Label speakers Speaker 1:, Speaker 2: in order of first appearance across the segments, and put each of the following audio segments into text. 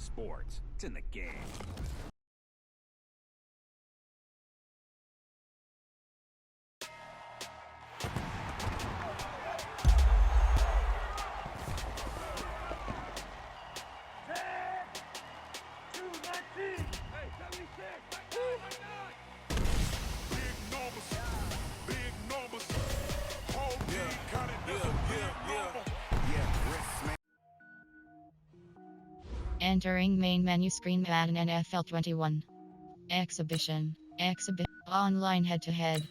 Speaker 1: sports. It's in the game.
Speaker 2: Entering main menu screen, Madden NFL 21. Exhibition. Online head-to-head.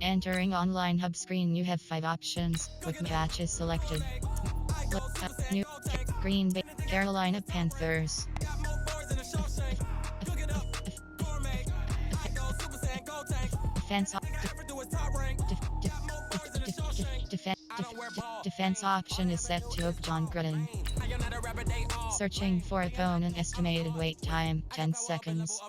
Speaker 2: Entering online hub screen, you have 5 options, with matches selected. New Green Bay, Carolina Panthers. Defense option is set to John Gruden. Searching for opponent, estimated wait time 10 seconds.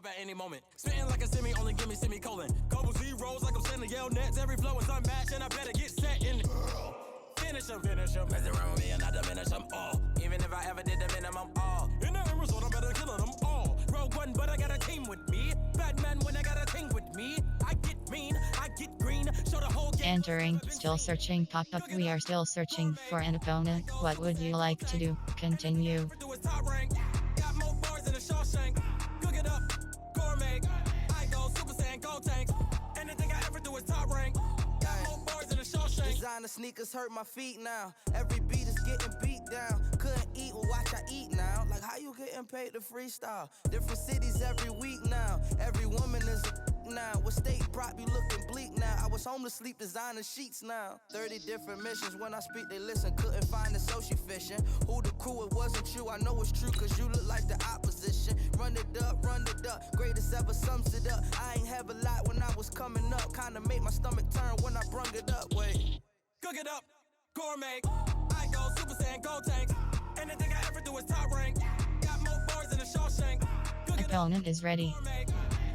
Speaker 3: Finish him. Mess around with me and I diminish them all. Even if I ever did the minimum all. In the end result, I better kill them all. Rogue One, but I got a team with me. Batman when I got a team with me. I get mean, I get green. Show the whole game.
Speaker 2: Entering, still searching pop-up. We are still searching for an opponent. What would you like to do? Continue.
Speaker 3: Got more bars than a Shawshank. Cook it up, gourmet. I go Super Saiyan, go tanks. Anything I ever do is top rank. Got more bars than a Shawshank. Designer sneakers hurt my feet now. Every beat is getting beat down. Couldn't eat, well watch I eat now. Like how you getting paid to freestyle? Different cities every week now. Every woman is a now. What state prop you looking bleak now? I was home to sleep designer sheets now. 30 different missions. When I speak they listen. Couldn't find it, so she fishing. Who the crew? It wasn't you. I know it's true cause you look like the opposition. Run it up, greatest ever sums it up. I ain't have a lot when I was coming up. Kinda made my stomach turn when I brung it up. Wait, cook it up, gourmet. I go Super Saiyan, go tanks. Anything I ever do is top rank. Got more bars than a Shawshank.
Speaker 2: Opponent is ready.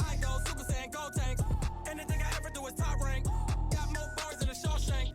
Speaker 3: I go Super Saiyan, go tanks. Anything I ever do is top rank. Got more bars than a Shawshank.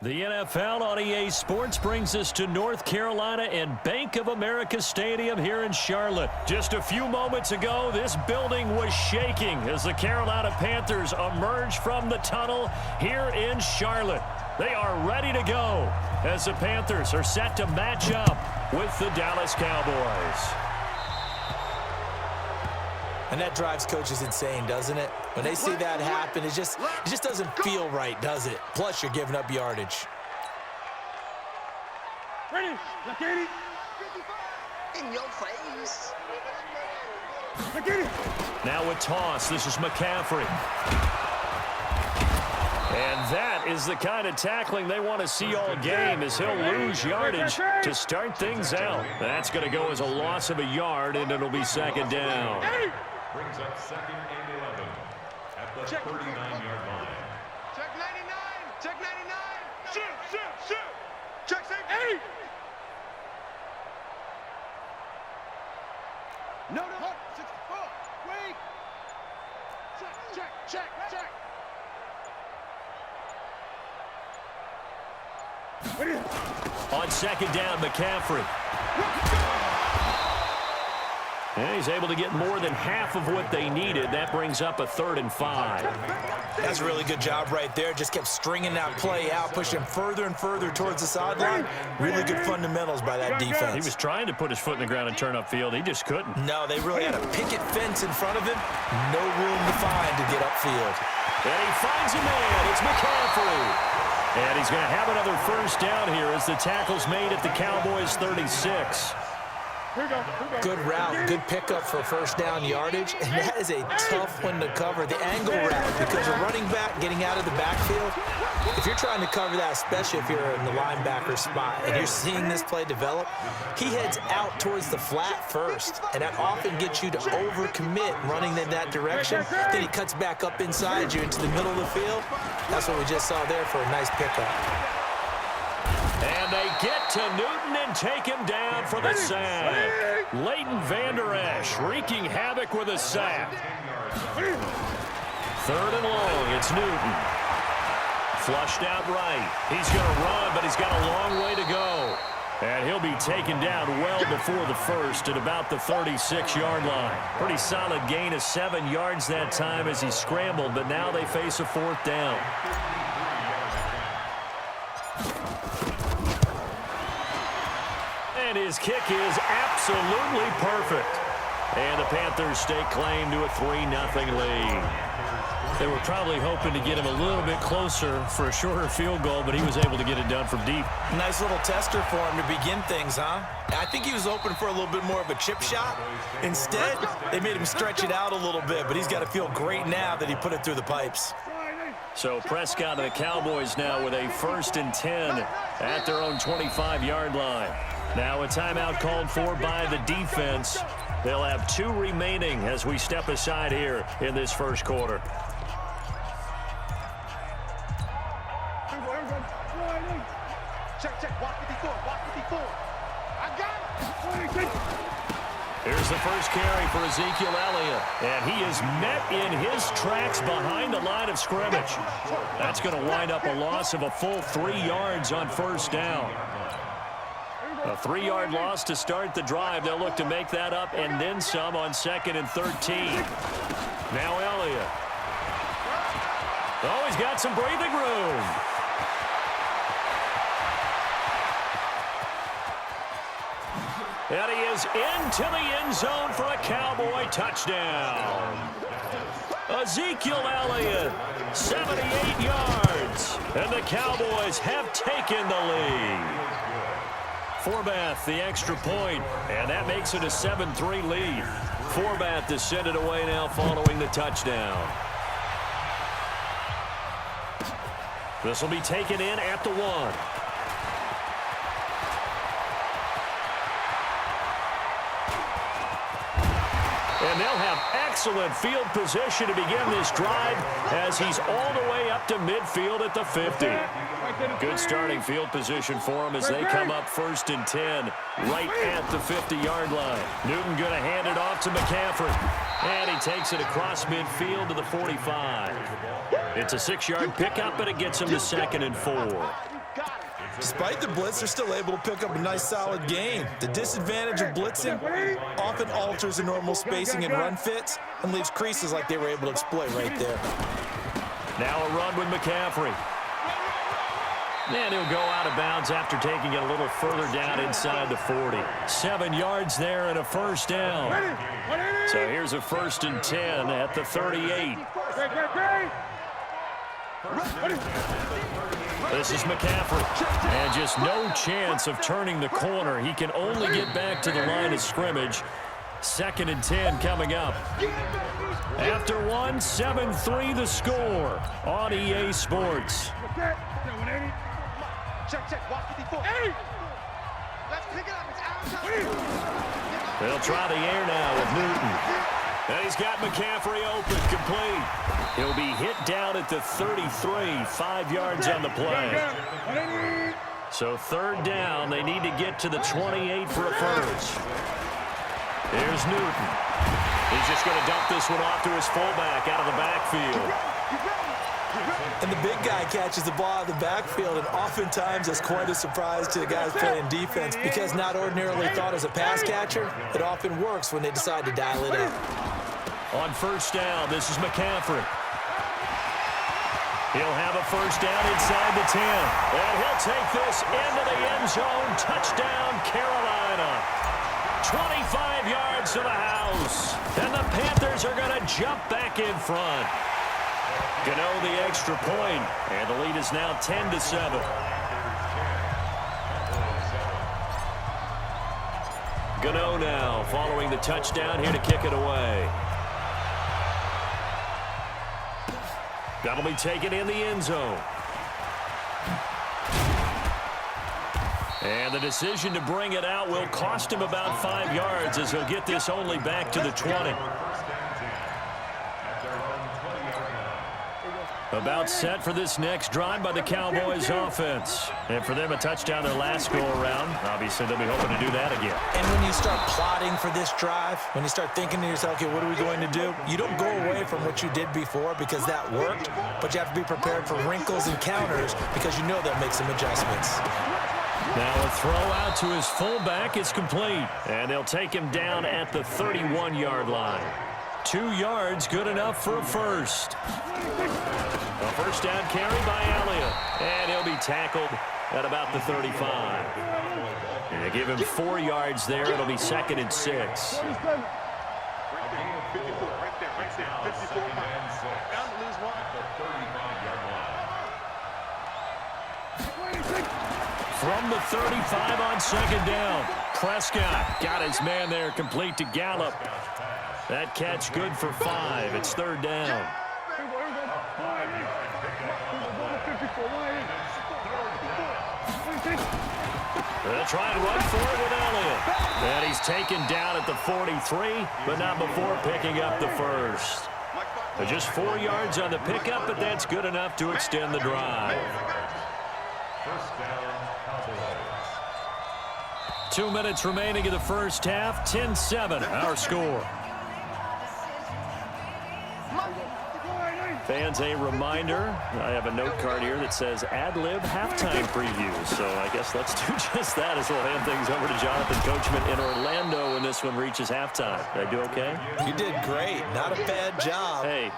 Speaker 4: The NFL on EA Sports brings us to North Carolina and Bank of America Stadium here in Charlotte. Just a few moments ago, this building was shaking as the Carolina Panthers emerge from the tunnel here in Charlotte. They are ready to go as the Panthers are set to match up with the Dallas Cowboys.
Speaker 5: And that drives coaches insane, doesn't it? When they see that happen, it just doesn't feel right, does it? Plus, you're giving up yardage.
Speaker 6: Ready? Look at it.
Speaker 7: In your face.
Speaker 6: Look at it.
Speaker 4: Now a toss. This is McCaffrey. And that is the kind of tackling they want to see all game as he'll lose yardage to start things out. That's going to go as a loss of a yard, and it'll be second down.
Speaker 8: Brings up 2nd and 11 at the 39-yard line.
Speaker 6: Check 99. Check 99. Shoot. Check 8. No. 64. Wait. Check.
Speaker 4: On second down, McCaffrey. And he's able to get more than half of what they needed. That brings up a 3rd and 5.
Speaker 5: That's a really good job right there. Just kept stringing that play out, pushing further and further towards the sideline. Really good fundamentals by that defense.
Speaker 4: He was trying to put his foot in the ground and turn upfield. He just couldn't.
Speaker 5: No, they really had a picket fence in front of him. No room to find to get upfield.
Speaker 4: And he finds a man. It's McCaffrey. And he's going to have another first down here as the tackle's made at the Cowboys' 36.
Speaker 5: Good route, good pickup for first down yardage, and that is a tough one to cover. The angle route, because a running back getting out of the backfield, if you're trying to cover that, especially if you're in the linebacker spot, and you're seeing this play develop, he heads out towards the flat first, and that often gets you to overcommit running in that direction. Then he cuts back up inside you into the middle of the field. That's what we just saw there for a nice pickup.
Speaker 4: And they get to Newton and take him down for the sack. Leighton Vander Esch wreaking havoc with a sack. 3rd and long, it's Newton. Flushed out right. He's going to run, but he's got a long way to go. And he'll be taken down well before the first at about the 36-yard line. Pretty solid gain of 7 yards that time as he scrambled, but now they face a 4th down. And his kick is absolutely perfect. And the Panthers stake claim to a 3-0 lead. They were probably hoping to get him a little bit closer for a shorter field goal, but he was able to get it done from deep.
Speaker 5: Nice little tester for him to begin things, huh? I think he was hoping for a little bit more of a chip shot. Instead, they made him stretch it out a little bit, but he's got to feel great now that he put it through the pipes.
Speaker 4: So Prescott and the Cowboys now with a 1st and 10 at their own 25-yard line. Now a timeout called for by the defense. They'll have 2 remaining as we step aside here in this first quarter.
Speaker 6: Check. Walk 54. I got it.
Speaker 4: Here's the first carry for Ezekiel Elliott. And he is met in his tracks behind the line of scrimmage. That's going to wind up a loss of a full 3 yards on first down. A 3-yard loss to start the drive. They'll look to make that up and then some on 2nd and 13. Now Elliott. Oh, he's got some breathing room. And he is into the end zone for a Cowboy touchdown. Ezekiel Elliott, 78 yards. And the Cowboys have taken the lead. Forbath, the extra point, and that makes it a 7-3 lead. Forbath to send it away now following the touchdown. This will be taken in at the 1. And they'll have excellent field position to begin this drive as he's all the way up to midfield at the 50. Good starting field position for him as they come up 1st and 10 right at the 50-yard line. Newton going to hand it off to McCaffrey. And he takes it across midfield to the 45. It's a 6-yard pickup, but it gets him to 2nd and 4.
Speaker 5: Despite the blitz, they're still able to pick up a nice, solid gain. The disadvantage of blitzing often alters the normal spacing and run fits and leaves creases like they were able to exploit right there.
Speaker 4: Now a run with McCaffrey. And he'll go out of bounds after taking it a little further down inside the 40. 7 yards there and a first down. So here's a 1st and 10 at the 38. This is McCaffrey. And just no chance of turning the corner. He can only get back to the line of scrimmage. 2nd and 10 coming up. After 1, 7-3 the score on EA Sports.
Speaker 6: Check. Walk 54. Let's pick it up. It's outside.
Speaker 4: They'll try the air now with Newton. And he's got McCaffrey open, complete. He'll be hit down at the 33, 5 yards on the play. So 3rd down, they need to get to the 28 for a first. Here's Newton. He's just going to dump this one off to his fullback out of the backfield.
Speaker 5: And the big guy catches the ball out of the backfield, and oftentimes it's quite a surprise to the guys playing defense because not ordinarily thought as a pass catcher, it often works when they decide to dial it up.
Speaker 4: On first down, this is McCaffrey. He'll have a first down inside the 10. And he'll take this into the end zone. Touchdown, Carolina. 25 yards to the house. And the Panthers are going to jump back in front. Gano the extra point, and the lead is now 10-7. Gano now following the touchdown here to kick it away. That'll be taken in the end zone. And the decision to bring it out will cost him about 5 yards as he'll get this only back to the 20. About set for this next drive by the Cowboys offense. And for them, a touchdown their last go-around. Obviously, they'll be hoping to do that again.
Speaker 5: And when you start plotting for this drive, when you start thinking to yourself, okay, what are we going to do? You don't go away from what you did before because that worked, but you have to be prepared for wrinkles and counters because you know they'll make some adjustments.
Speaker 4: Now a throw out to his fullback is complete. And they'll take him down at the 31-yard line. 2 yards, good enough for a first. A first down carry by Elliott. And he'll be tackled at about the 35. And they give him 4 yards there. It'll be 2nd and 6. From the 35 on 2nd down. Prescott got his man there, complete to Gallup. That catch good for 5. It's 3rd down. They'll try and run for it with Elliott. And he's taken down at the 43, but not before picking up the first. Just 4 yards on the pickup, but that's good enough to extend the drive.
Speaker 8: First down, Cowboys.
Speaker 4: 2 minutes remaining in the first half. 10-7, our score. Fans, a reminder, I have a note card here that says ad-lib halftime preview. So I guess let's do just that as we'll hand things over to Jonathan Coachman in Orlando when this one reaches halftime. Did I do okay?
Speaker 5: You did great. Not a bad job.
Speaker 4: Hey.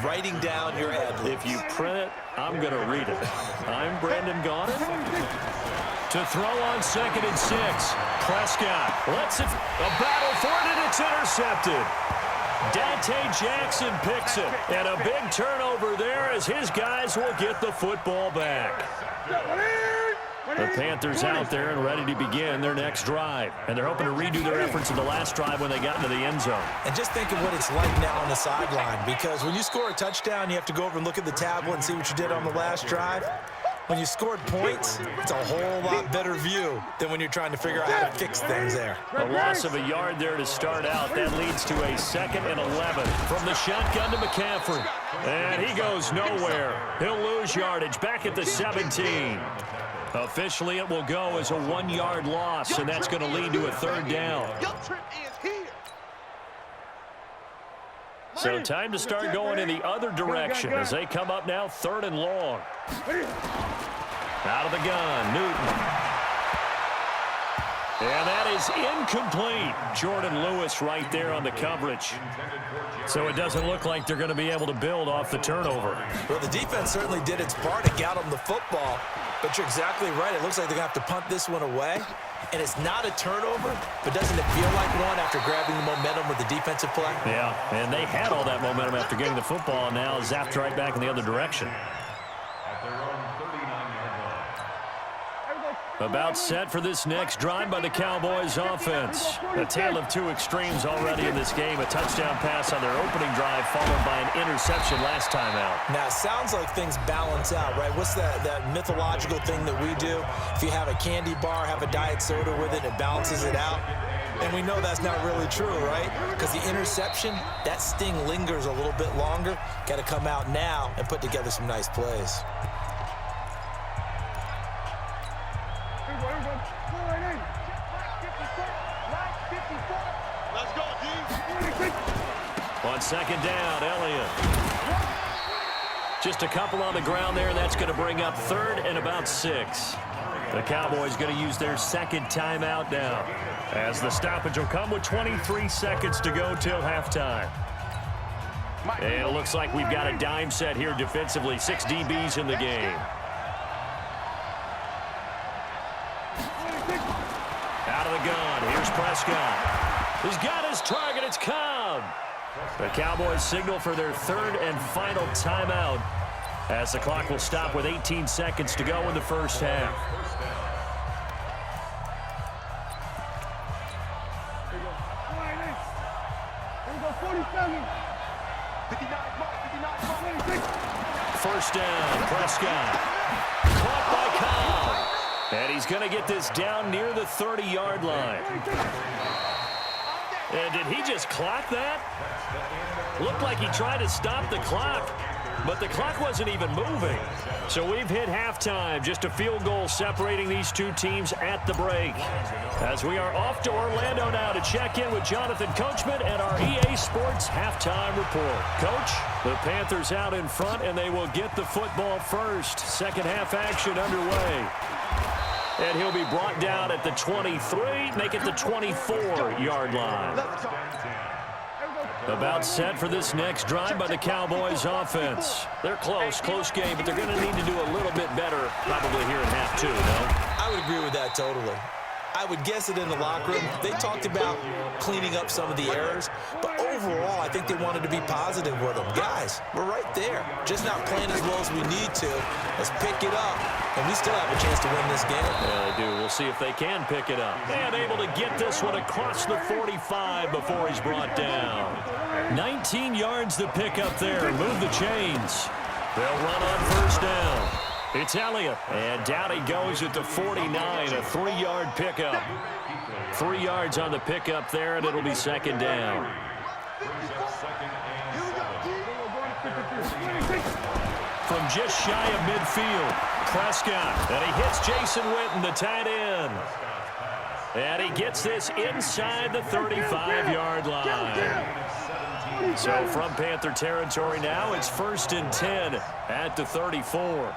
Speaker 5: Writing down your ad-libs.
Speaker 4: If you print it, I'm going to read it. I'm Brandon Gaudin. To throw on 2nd and 6. Prescott lets it, a battle for it, and it's intercepted. Dante Jackson picks it, and a big turnover there as his guys will get the football back. The Panthers out there and ready to begin their next drive, and they're hoping to redo their efforts in the last drive when they got into the end zone.
Speaker 5: And just think of what it's like now on the sideline, because when you score a touchdown, you have to go over and look at the tablet and see what you did on the last drive. When you scored points, it's a whole lot better view than when you're trying to figure out how to fix things there.
Speaker 4: A loss of a yard there to start out. That leads to a 2nd and 11. From the shotgun to McCaffrey. And he goes nowhere. He'll lose yardage back at the 17. Officially, it will go as a 1-yard loss, and that's going to lead to a 3rd down. So time to start going in the other direction as they come up now 3rd and long. Out of the gun, Newton. And that is incomplete. Jordan Lewis right there on the coverage. So it doesn't look like they're going to be able to build off the turnover.
Speaker 5: Well, the defense certainly did its part to get them the football. But you're exactly right. It looks like they're going to have to punt this one away. And it's not a turnover, but doesn't it feel like one after grabbing the momentum with the defensive play?
Speaker 4: Yeah, and they had all that momentum after getting the football, and now zapped right back in the other direction.
Speaker 8: At their own 39-yard line.
Speaker 4: About set for this next drive by the Cowboys offense. A tale of 2 extremes already in this game. A touchdown pass on their opening drive followed by an interception last time out.
Speaker 5: Now, it sounds like things balance out, right? What's that mythological thing that we do? If you have a candy bar, have a diet soda with it, it balances it out. And we know that's not really true, right? Because the interception, that sting lingers a little bit longer. Got to come out now and put together some nice plays.
Speaker 4: On 2nd down, Elliott. Just a couple on the ground there, and that's going to bring up 3rd and about 6. The Cowboys going to use their 2nd timeout now, as the stoppage will come with 23 seconds to go till halftime. And it looks like we've got a dime set here defensively. 6 DBs in the game. Out of the gun. Here's Prescott. He's got his target. It's Cobb. The Cowboys signal for their 3rd and final timeout as the clock will stop with 18 seconds to go in the first half. first down. Prescott. Caught by Cobb. And he's going to get this down near the 30-yard line. And did he just clock that? Looked like he tried to stop the clock, but the clock wasn't even moving. So we've hit halftime. Just a field goal separating these two teams at the break. As we are off to Orlando now to check in with Jonathan Coachman and our EA Sports halftime report. Coach, the Panthers out in front, and they will get the football first. Second half action underway. And he'll be brought down at the 23, make it the 24-yard line. About set for this next drive by the Cowboys offense. They're close game, but they're going to need to do a little bit better probably here in half two, no?
Speaker 5: I would agree with that totally. I would guess it in the locker room. They talked about cleaning up some of the errors, but overall, I think they wanted to be positive with them. Guys, we're right there. Just not playing as well as we need to. Let's pick it up, and we still have a chance to win this game.
Speaker 4: Yeah, they do. We'll see if they can pick it up. And able to get this one across the 45 before he's brought down. 19 yards to pick up there. Move the chains. They'll run on first down. It's Elliott, and down he goes at the 49, a 3-yard pickup. 3 yards on the pickup there, and it'll be second down. From just shy of midfield, Prescott, and he hits Jason Witten, the tight end. And he gets this inside the 35-yard line. So from Panther territory now, it's 1st and 10 at the 34.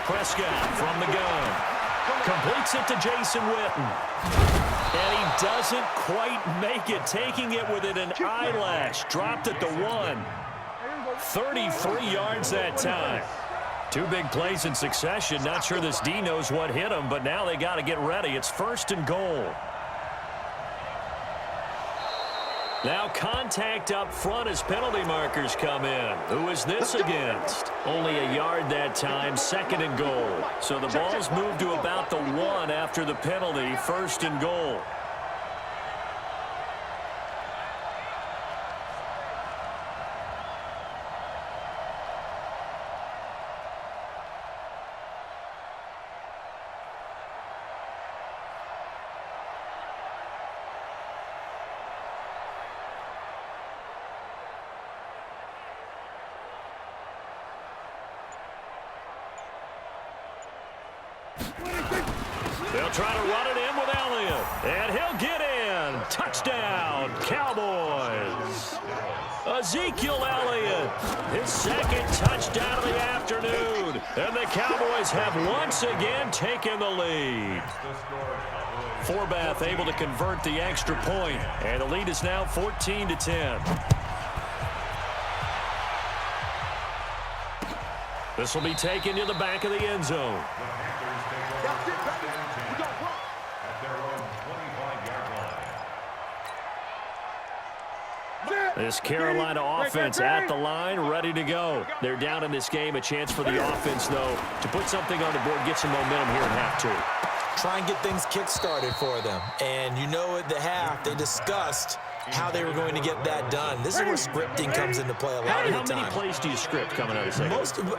Speaker 4: Prescott from the gun. Completes it to Jason Witten. And he doesn't quite make it, taking it within an eyelash. Dropped at the 1. 33 yards that time. Two big plays in succession. Not sure this D knows what hit him, but now they got to get ready. It's 1st and goal. Now contact up front as penalty markers come in. Who is this against? Only a yard that time, 2nd and goal. So the ball's moved to about the 1 after the penalty, 1st and goal. They'll try to run it in with Elliott. And he'll get in. Touchdown, Cowboys. Ezekiel Elliott, his 2nd touchdown of the afternoon. And the Cowboys have once again taken the lead. Forbath able to convert the extra point. And the lead is now 14-10. This will be taken to the back of the end zone. This Carolina offense at the line, ready to go. They're down in this game. A chance for the offense, though, to put something on the board, get some momentum here in half two.
Speaker 5: Try and get things kick-started for them. And you know at the half, they discussed how they were going to get that done. This is where scripting comes into play a lot of the time.
Speaker 4: How many plays do you script coming out of the second?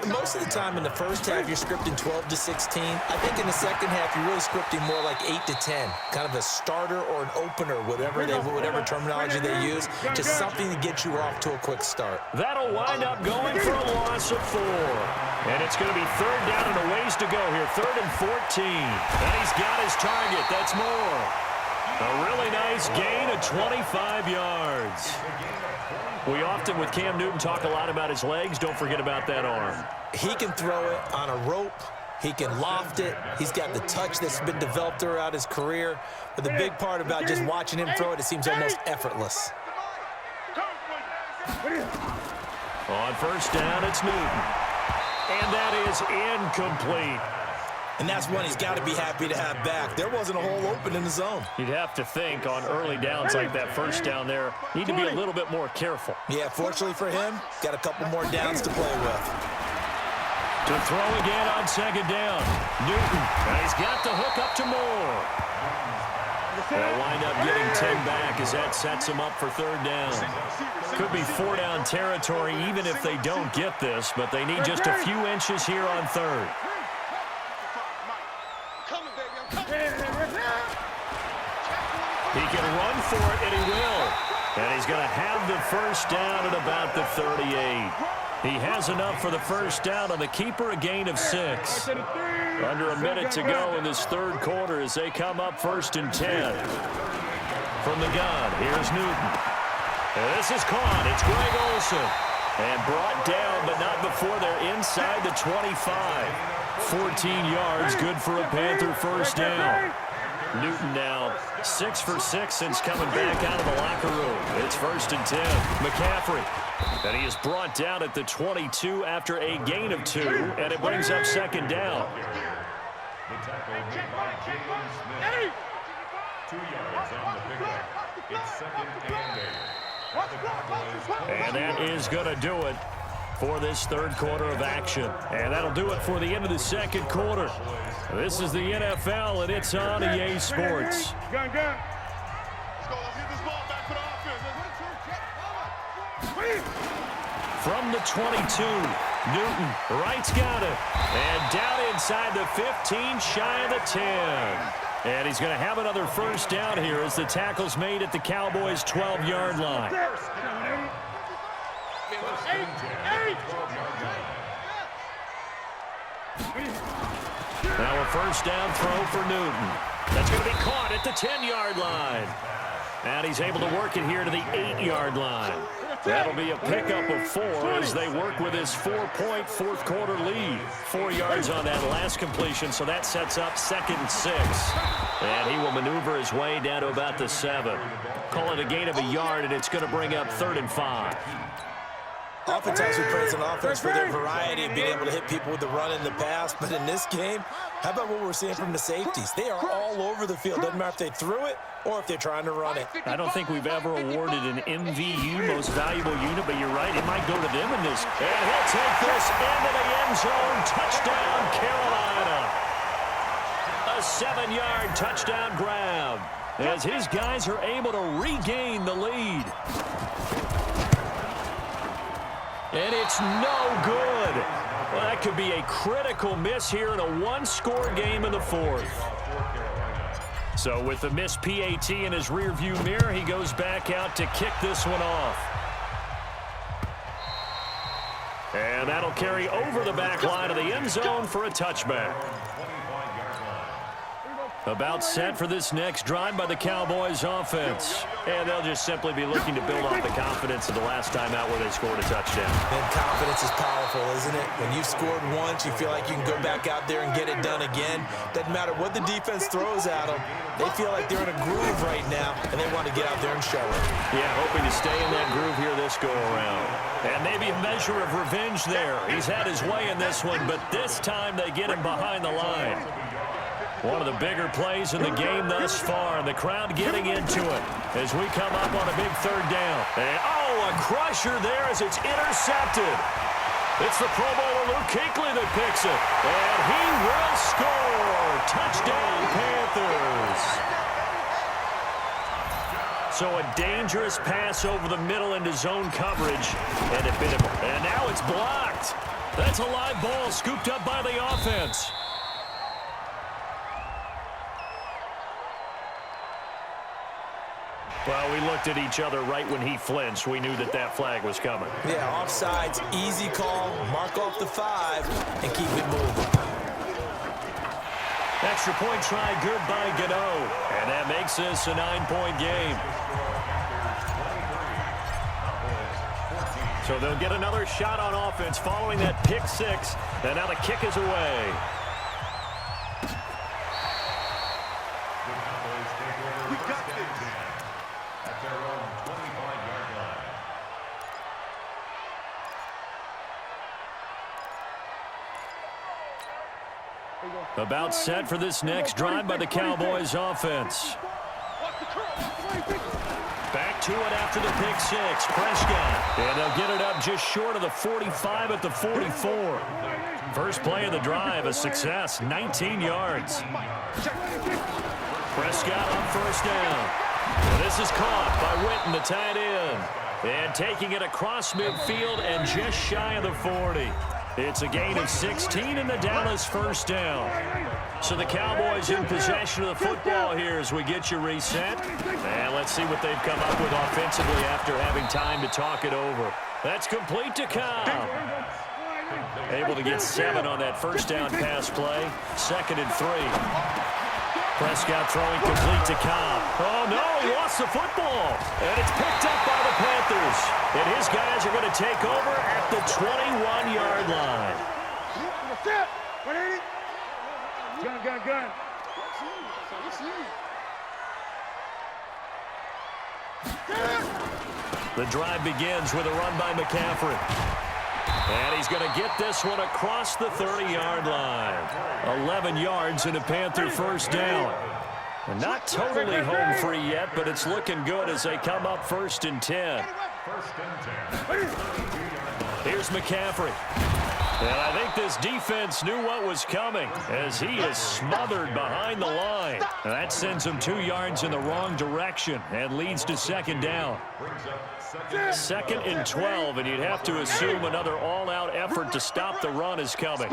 Speaker 5: Most of the time in the first half, you're scripting 12 to 16. I think in the second half, you're really scripting more like 8 to 10. Kind of a starter or an opener, whatever terminology they use. Just something to get you off to a quick start.
Speaker 4: That'll wind up going for a loss of 4. And it's going to be 3rd down and a ways to go here. 3rd and 14. And he's got his target. That's more. A really nice gain of 25 yards. We often, with Cam Newton, talk a lot about his legs. Don't forget about that arm.
Speaker 5: He can throw it on a rope. He can loft it. He's got the touch that's been developed throughout his career. But the big part about just watching him throw it, it seems almost effortless.
Speaker 4: On first down, it's Newton. And that is incomplete.
Speaker 5: And that's one he's got to be happy to have back. There wasn't a hole open in the zone.
Speaker 4: You'd have to think on early downs like that first down there, need to be a little bit more careful.
Speaker 5: Yeah, fortunately for him, got a couple more downs to play with.
Speaker 4: To throw again on 2nd down. Newton, and he's got the hook up to Moore. They'll wind up getting 10 back as that sets them up for third down. Could be 4-down territory even if they don't get this, but they need just a few inches here on third. He can run for it, and he will. And he's going to have the first down at about the 38. He has enough for the first down on the keeper, a gain of 6. Under a minute to go in this third quarter as they come up 1st and 10. From the gun, here's Newton. And this is caught. It's Greg Olsen. And brought down, but not before they're inside the 25. 14 yards, good for a Panther first down. Newton now 6 for 6 since coming back out of the locker room. It's 1st and 10. McCaffrey. And he is brought down at the 22 after a gain of 2, and it brings up 2nd down.
Speaker 8: The tackle made by Jalen Smith. 2 yards on the pickup. It's 2nd and 8.
Speaker 4: And that is going to do it for this third quarter of action. And that'll do it for the end of the second quarter. This is the NFL, and it's on EA Sports.
Speaker 6: Gun. Let's go. Let's get this ball back for the offense.
Speaker 4: From the 22, Newton, right's got it. And down inside the 15, shy of the 10. And he's going to have another first down here as the tackle's made at the Cowboys' 12-yard line. Now a first down throw for Newton. That's going to be caught at the 10-yard line. And he's able to work it here to the 8-yard line. That'll be a pickup of 4 as they work with his 4-point fourth quarter lead. 4 yards on that last completion, so that sets up 2nd and 6. And he will maneuver his way down to about the 7. Call it a gain of a yard, and it's going to bring up 3rd and 5.
Speaker 5: Oftentimes we praise an offense for their variety of being able to hit people with the run in the pass, but in this game, how about what we're seeing from the safeties? They are all over the field. Doesn't matter if they threw it or if they're trying to run it.
Speaker 4: I don't think we've ever awarded an MVU, most valuable unit, but you're right, it might go to them in this. And he'll take this into the end zone. Touchdown, Carolina. A 7-yard touchdown grab as his guys are able to regain the lead. And it's no good. Well, that could be a critical miss here in a one-score game in the fourth. So with the missed PAT in his rearview mirror, he goes back out to kick this one off. And that'll carry over the back line of the end zone for a touchback. About set for this next drive by the Cowboys offense. And they'll just simply be looking to build off the confidence of the last time out where they scored a touchdown.
Speaker 5: And confidence is powerful, isn't it? When you've scored once, you feel like you can go back out there and get it done again. Doesn't matter what the defense throws at them. They feel like they're in a groove right now, and they want to get out there and show it.
Speaker 4: Yeah, hoping to stay in that groove here this go-around. And maybe a measure of revenge there. He's had his way in this one, but this time they get him behind the line. One of the bigger plays in the game thus far, and the crowd getting into it as we come up on a big third down. And, oh, a crusher there as it's intercepted. It's the Pro Bowler Luke Kuechly that picks it, and he will score. Touchdown, Panthers. So a dangerous pass over the middle into zone coverage, and it bit him. And now it's blocked. That's a live ball scooped up by the offense. Well, we looked at each other right when he flinched. We knew that that flag was coming.
Speaker 5: Yeah, offsides, easy call, mark off the 5, and keep it moving.
Speaker 4: Extra point try, good by Gano. And that makes this a 9-point game. So they'll get another shot on offense following that pick 6. And now the kick is away.
Speaker 6: We got this.
Speaker 8: At their own 25-yard line.
Speaker 4: About set for this next drive by the Cowboys offense. Back to it after the pick 6. Prescott. And they'll get it up just short of the 45 at the 44. First play of the drive, a success, 19 yards. Prescott on first down. And this is caught by Witten, the tight end. And taking it across midfield and just shy of the 40. It's a gain of 16 in the Dallas first down. So the Cowboys in possession of the football here as we get you reset. And let's see what they've come up with offensively after having time to talk it over. That's complete to Cobb. Able to get 7 on that first down pass play. 2nd and 3. Prescott throwing complete to Cobb. Oh, no, he lost the football. And it's picked up by the Panthers. And his guys are going to take over at the 21-yard line.
Speaker 6: Gun.
Speaker 4: The drive begins with a run by McCaffrey. And he's going to get this one across the 30-yard line. 11 yards and a Panther first down. And not totally home free yet, but it's looking good as they come up 1st and 10. Here's McCaffrey. And I think this defense knew what was coming as he is smothered behind the line. And that sends him 2 yards in the wrong direction and leads to 2nd down. 2nd and 12, and you'd have to assume another all-out effort to stop the run is coming.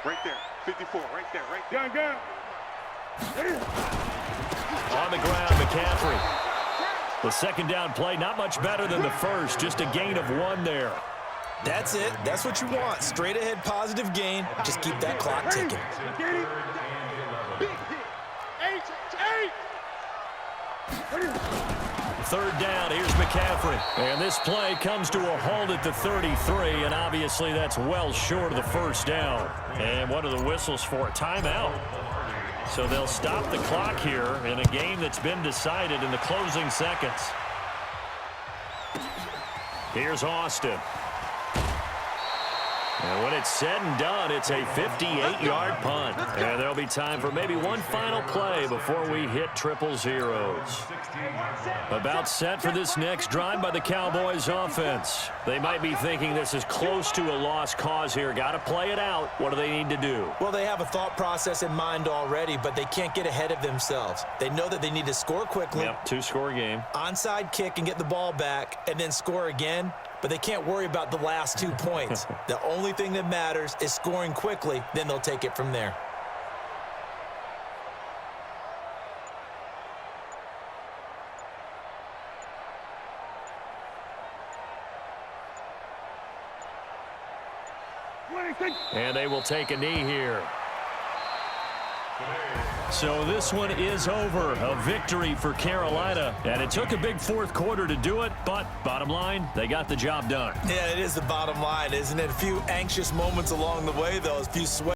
Speaker 6: Right there, 54, right there. Gun.
Speaker 4: On the ground, McCaffrey. The 2nd down play, not much better than the first, just a gain of 1 there.
Speaker 5: That's it. That's what you want. Straight ahead positive gain. Just keep that clock ticking.
Speaker 4: 3rd down, here's McCaffrey. And this play comes to a halt at the 33, and obviously that's well short of the first down. And what are the whistles for? A timeout. So they'll stop the clock here in a game that's been decided in the closing seconds. Here's Austin. And when it's said and done, it's a 58-yard punt. And there'll be time for maybe one final play before we hit 000. About set for this next drive by the Cowboys offense. They might be thinking this is close to a lost cause here. Got to play it out. What do they need to do?
Speaker 5: Well, they have a thought process in mind already, but they can't get ahead of themselves. They know that they need to score quickly.
Speaker 4: Yep, 2-score game.
Speaker 5: Onside kick and get the ball back and then score again. But they can't worry about the last 2 points. The only thing that matters is scoring quickly, then they'll take it from there.
Speaker 4: And they will take a knee here. So this one is over. A victory for Carolina. And it took a big 4th quarter to do it, but bottom line, they got the job done.
Speaker 5: Yeah, it is the bottom line, isn't it? A few anxious moments along the way, though. A few sweat.